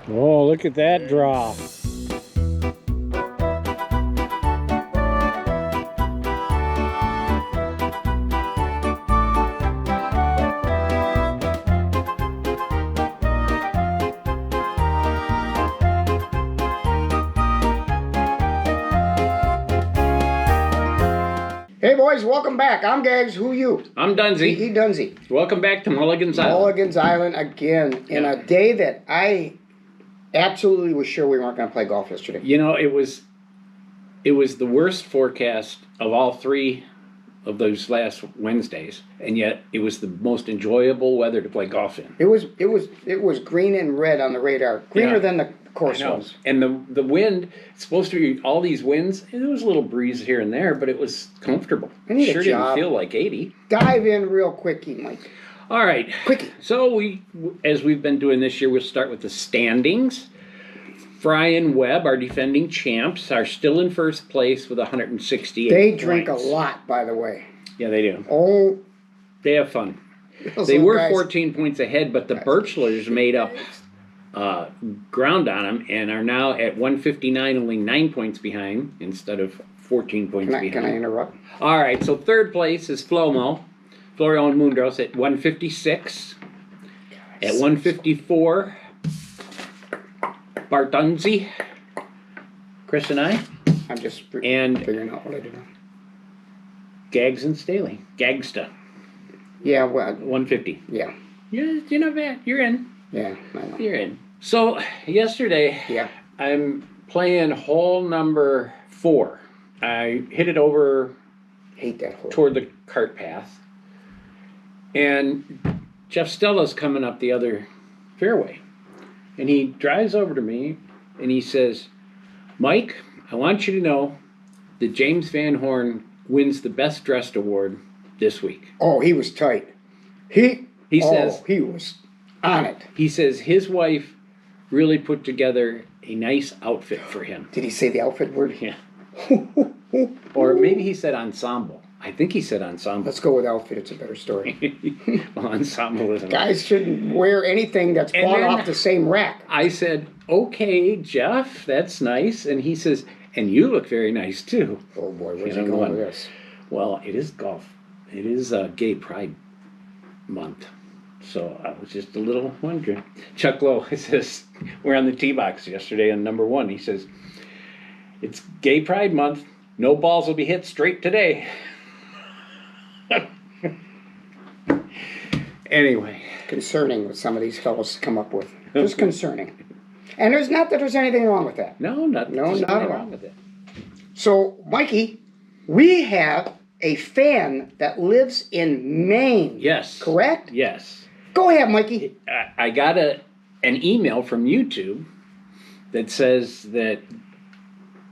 Oh, look at that draw. Hey boys, welcome back. I'm Gags. Who you? I'm Dunsey. He Dunsey. Welcome back to Mulligan's Island. Mulligan's Island again in a day that I absolutely was sure we weren't going to play golf yesterday. You know, it was the worst forecast of all three of those last Wednesdays, and yet it was the most enjoyable weather to play golf in. It was green and red on the radar, greener than the course was. And the wind, it's supposed to be all these winds. There was a little breeze here and there, but it was comfortable. It sure didn't feel like 80. Dive in real quickie, Mike. All right. Quickie. So as we've been doing this year, we'll start with the standings. Fry and Webb, our defending champs, are still in first place with 168 They points. drink a lot, by the way. Yeah, they do. Oh, They have fun. They were 14 points ahead, but the Birchlers made up ground on them and are now at 159, only 9 points behind instead of 14 points behind. Can I interrupt? All right, so third place is Florio and Mundros at 156. At 154, Bartunzi, Chris and I. I'm just and figuring out what I do now. Gags and Staley. Gagsta. Yeah, well, 150. yeah. You're not bad. You're in. Yeah, I know. You're in. So, yesterday, I'm playing hole number 4. I hit it over Hate that hole. toward the cart path. And Jeff Stella's coming up the other fairway. And he drives over to me and he says, Mike, I want you to know that James Van Horn wins the Best Dressed Award this week. Oh, he was tight. He says he was on it. He says his wife really put together a nice outfit for him. Did he say the outfit word? Yeah. Or maybe he said ensemble. I think he said ensemble. Let's go with outfit. It's a better story. Well, ensemble isn't. Guys shouldn't wear anything that's bought off the same rack. I said, okay, Jeff, that's nice. And he says, and you look very nice too. Oh boy, where's he going with this? Well, it is golf. It is Gay Pride Month. So I was just a little wondering. Chuck Lowe says, we're on the tee box yesterday on number 1. He says, it's Gay Pride Month. No balls will be hit straight today. Anyway. Concerning what some of these fellows come up with. Just concerning. And there's not that there's anything wrong with that. No, not wrong with it. So, Mikey, we have a fan that lives in Maine. Yes. Correct? Yes. Go ahead, Mikey. I got an email from YouTube that says that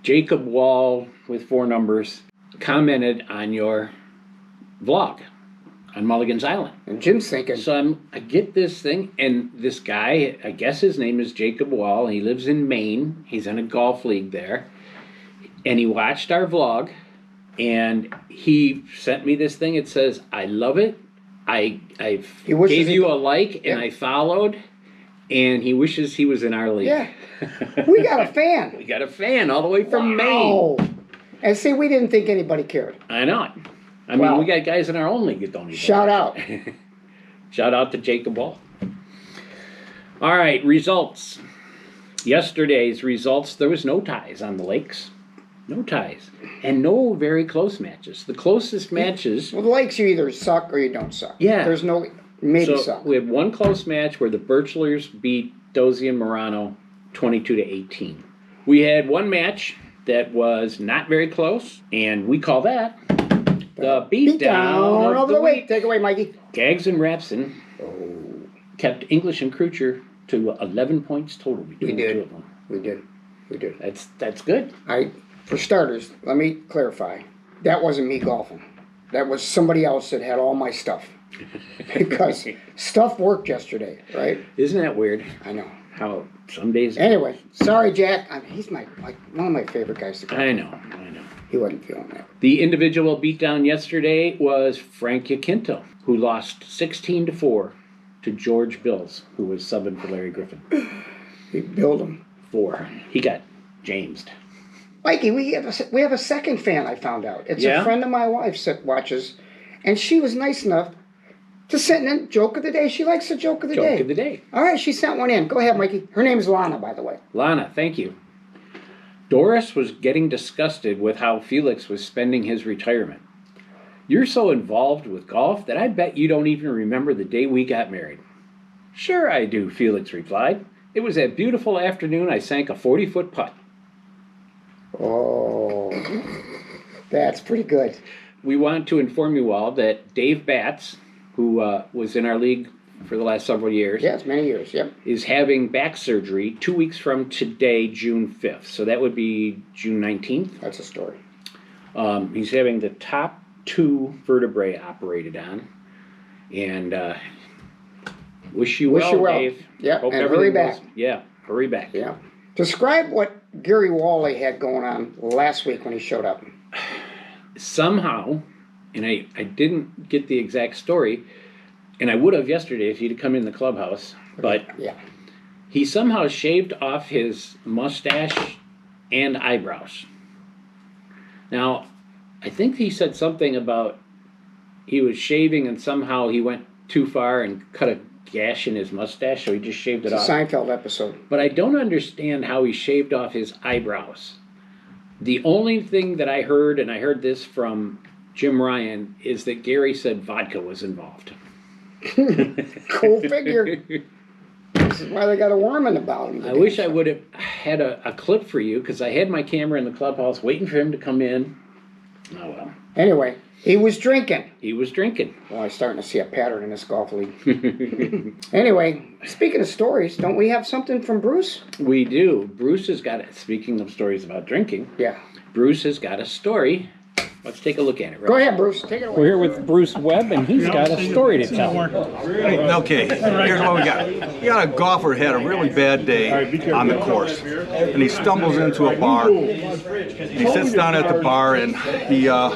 Jacob Wall with 4 numbers commented on your vlog on Mulligan's Island. And Jim's thinking. So I get this thing, and this guy, I guess his name is Jacob Wall. He lives in Maine. He's in a golf league there. And he watched our vlog, and he sent me this thing. It says, I love it. I gave you a like, and I followed, and he wishes he was in our league. Yeah. We got a fan. We got a fan all the way from Maine. And see, we didn't think anybody cared. I know it. I mean, we got guys in our own league that don't even. Shout out. Shout out to Jacob Wall. All right, results. Yesterday's results, there was no ties on the lakes. No ties. And no very close matches. The closest matches... Well, the lakes, you either suck or you don't suck. Yeah. There's no maybe so suck. We had one close match where the Birchlers beat Dozie and Morano 22-18. We had one match that was not very close, and we call that the beatdown of the week. Take away, Mikey. Gags and Rapson kept English and Croucher to 11 points total between the two of them. We did. That's good. For starters, let me clarify. That wasn't me golfing. That was somebody else that had all my stuff. Because stuff worked yesterday, right? Isn't that weird? I know. How some days... Anyway, sorry, Jack. He's one of my favorite guys to golf. I know. He wasn't feeling that. The individual beatdown yesterday was Frank Yaquinto, who lost 16-4 to George Bills, who was subbing for Larry Griffin. We build them. 4. He got Jamesed. Mikey, we have a second fan. I found out. It's Yeah? a friend of my wife's that watches, and she was nice enough to send in joke of the day. She likes the joke of the day. Joke of the day. All right, she sent one in. Go ahead, Mikey. Her name's Lana, by the way. Lana, thank you. Doris was getting disgusted with how Felix was spending his retirement. You're so involved with golf that I bet you don't even remember the day we got married. Sure I do, Felix replied. It was that beautiful afternoon I sank a 40-foot putt. Oh, that's pretty good. We want to inform you all that Dave Batts, who was in our league for the last several years, Yeah, it's many years. Yep. is having back surgery 2 weeks from today, June 5th. So that would be June 19th. That's a story. He's having the top 2 vertebrae operated on. And wish you well, Dave. Yeah, Hope and everything hurry back. Hurry back. Yeah. Describe what Gary Wally had going on last week when he showed up. Somehow, and I didn't get the exact story, and I would have yesterday if he'd have come in the clubhouse, but Yeah. he somehow shaved off his mustache and eyebrows. Now, I think he said something about he was shaving and somehow he went too far and cut a gash in his mustache, so he just shaved it It's a off. Seinfeld episode. But I don't understand how he shaved off his eyebrows. The only thing that I heard, and I heard this from Jim Ryan, is that Gary said vodka was involved. Cool figure. This is why they got a worm in the bottom. I wish I would have had a clip for you, because I had my camera in the clubhouse waiting for him to come in. Oh well. Anyway, he was drinking. He was drinking. Well, I'm starting to see a pattern in this golf league. Anyway, speaking of stories, don't we have something from Bruce? We do. Bruce has got it. Speaking of stories about drinking, Yeah. Bruce has got a story. Let's take a look at it. Go ahead, Bruce. Take it away. We're here with Bruce Webb, and he's got a story to tell. Okay, here's what we got. We got a golfer who had a really bad day on the course, and he stumbles into a bar. He sits down at the bar, and he, had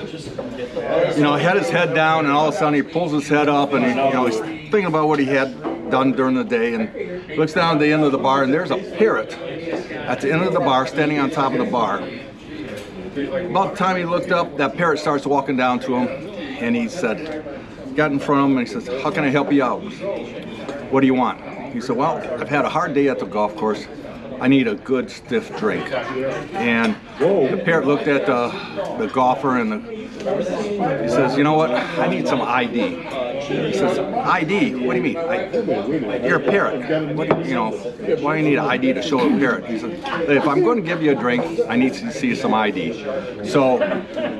his head down, and all of a sudden he pulls his head up, and he's thinking about what he had done during the day, and looks down at the end of the bar, and there's a parrot at the end of the bar, standing on top of the bar. About the time he looked up, that parrot starts walking down to him, and he said, got in front of him, and he says, "How can I help you out? What do you want?" He said, "Well, I've had a hard day at the golf course. I need a good stiff drink." And the parrot looked at the golfer, and he says, "You know what? I need some ID." He says, "ID? What do you mean? You're a parrot. Why do you need an ID to show a parrot?" He said, "If I'm going to give you a drink, I need to see some ID." So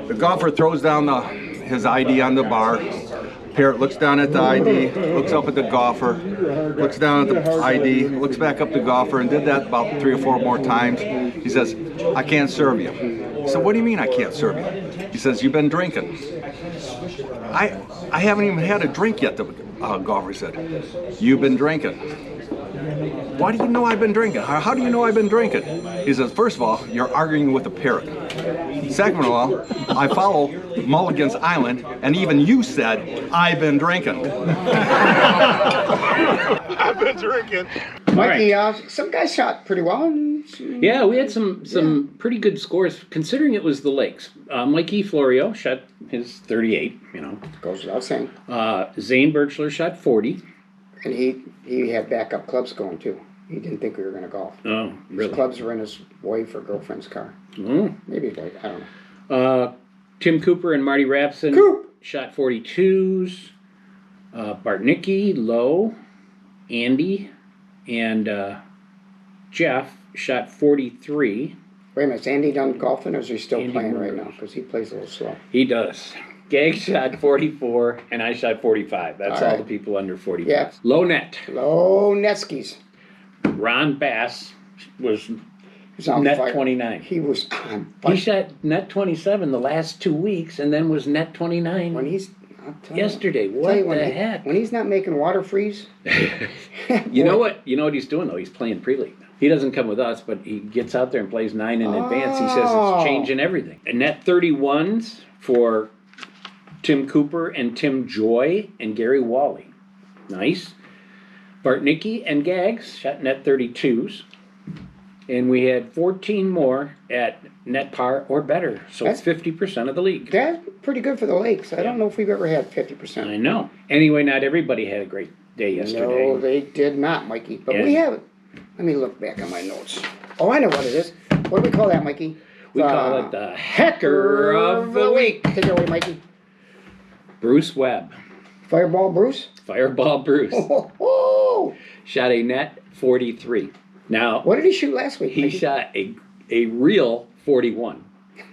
the golfer throws down his ID on the bar. Parrot looks down at the ID, looks up at the golfer, looks down at the ID, looks back up the golfer, and did that about 3 or 4 more times. He says, "I can't serve you." He said, "What do you mean I can't serve you?" He says, "You've been drinking." I haven't even had a drink yet," the golfer said. "You've been drinking." "Why do you know I've been drinking? How do you know I've been drinking?" He says, "First of all, you're arguing with a parrot. Second of all, I follow Mulligan's Island, and even you said, I've been drinking." I've been drinking. Mikey, some guys shot pretty well. Yeah, we had some pretty good scores, considering it was the Lakes. Mikey Florio shot his 38, Goes without saying. Zane Birchler shot 40. And he had backup clubs going too. He didn't think we were going to golf. Oh, His really? clubs were in his wife or girlfriend's car. Oh. Maybe wife, I don't know. Tim Cooper and Marty Rapson Coop! shot 42s. Bartnicki, Lowe, Andy, and Jeff shot 43. Wait a minute, is Andy done golfing or is he still Andy playing right Murray. now? Because he plays a little slow. He does. Gag shot 44, and I shot 45. That's all right. the people under 45. Yeah. Low net. Low Netskis. Ron Bass was He's on net fire. 29. He was on He fire. shot net 27 the last 2 weeks, and then was net 29 When he's... I'll tell you yesterday. I'll tell What you, the heck? When he's not making water freeze... You know what? You know what he's doing though? He's playing pre-league now. He doesn't come with us, but he gets out there and plays 9 in advance. He says Oh. it's changing everything. And net 31s for Tim Cooper and Tim Joy and Gary Wally. Nice. Bartnicki and Gags shot net 32s. And we had 14 more at net par or better. So That's- 50% of the league. That's pretty good for the lakes. I don't know if we've ever had I 50%. know. Anyway, not everybody had a great day yesterday. No, they did not, Mikey. But And- we have. Let me look back on my notes. Oh, I know what it is. What do we call that, Mikey? We call it the Hecker of the Week. Take it away, Mikey. Bruce Webb. Fireball Bruce. Fireball Bruce. Oh, Shot a net 43. Now, what did he shoot last week? he Mikey? shot a real 41.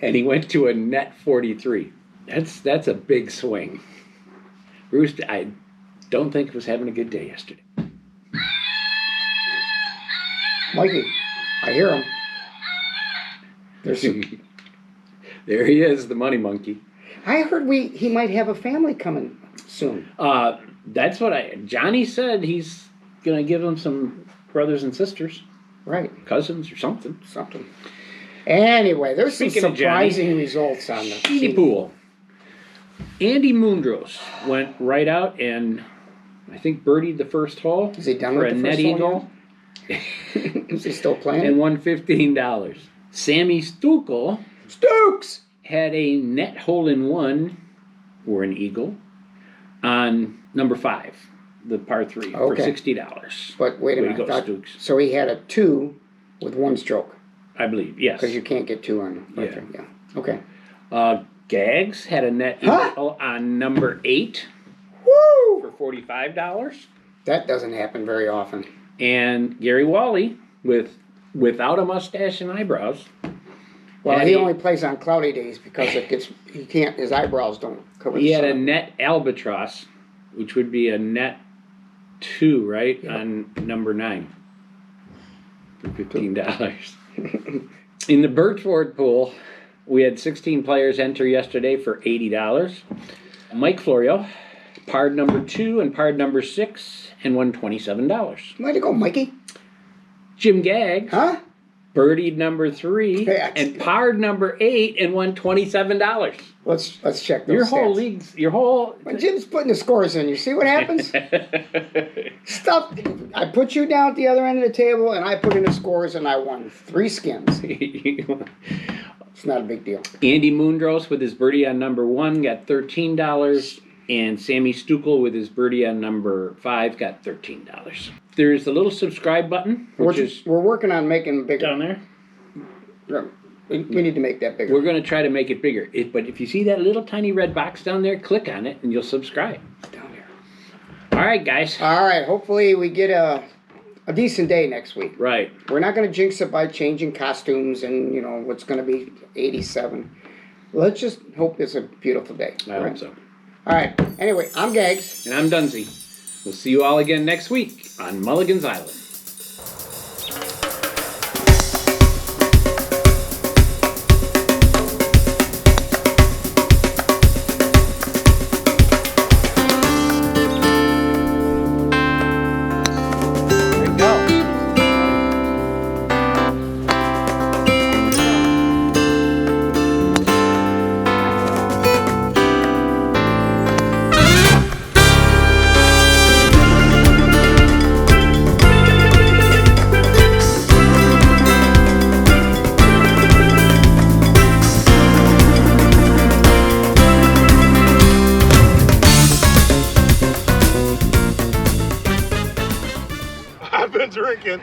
And he went to a net 43. That's a big swing. Bruce, I don't think was having a good day yesterday. Mikey, I hear him. There's some, There he is, the money monkey. I heard he might have a family coming soon. That's what Johnny said. He's gonna give him some brothers and sisters, Right, cousins or something. something. Anyway, there's Speaking some of Johnny, surprising results on the Sheedy pool. Andy Moondros went right out and I think birdied the first hole Is he done for with a the net first hole eagle Is he still playing? and won $15. Sammy Stukel Stokes! had a net hole in one or an eagle on number 5, the par 3, for Okay. $60. But wait a Way to minute. go, I thought- Stokes. so he had a 2 with 1 stroke. I believe, yes. Because you can't get 2 on the Yeah. yeah. Okay. Gags had a net Huh? eagle on number 8 Woo! for $45. That doesn't happen very often. And Gary Wally, without a mustache and eyebrows, Well, had he a- only plays on cloudy days because he can't, his eyebrows don't cover he the had a sun. net albatross, which would be a net 2, right, Yeah. on number 9 for $15. In the Birchwood pool, we had 16 players enter yesterday for $80. Mike Florio parred number 2 and parred number 6 and won $27. Way to go, Mikey. Jim Gaggs Huh? birdied number 3 Yes. and parred number 8 and won $27. Let's check those Your whole stats. league's, your whole. When Jim's putting the scores in, you see what happens? Stuff. I put you down at the other end of the table, and I put in the scores, and I won 3 skins. It's not a big deal. Andy Moondros with his birdie on number 1 got $13, and Sammy Stukel with his birdie on number 5 got $13. There's the little subscribe button, which is We're working on making it bigger. down there. We need to make that bigger. We're going to try to make it bigger. But if you see that little tiny red box down there, click on it and you'll subscribe. down here. All right, guys. All right. Hopefully, we get a decent day next week. Right. We're not going to jinx it by changing costumes and what's going to be 87. Let's just hope it's a beautiful day. I hope so. All right. Anyway, I'm Gags. And I'm Dunsey. We'll see you all again next week on Mulligan's Island. There you go. I've been drinking.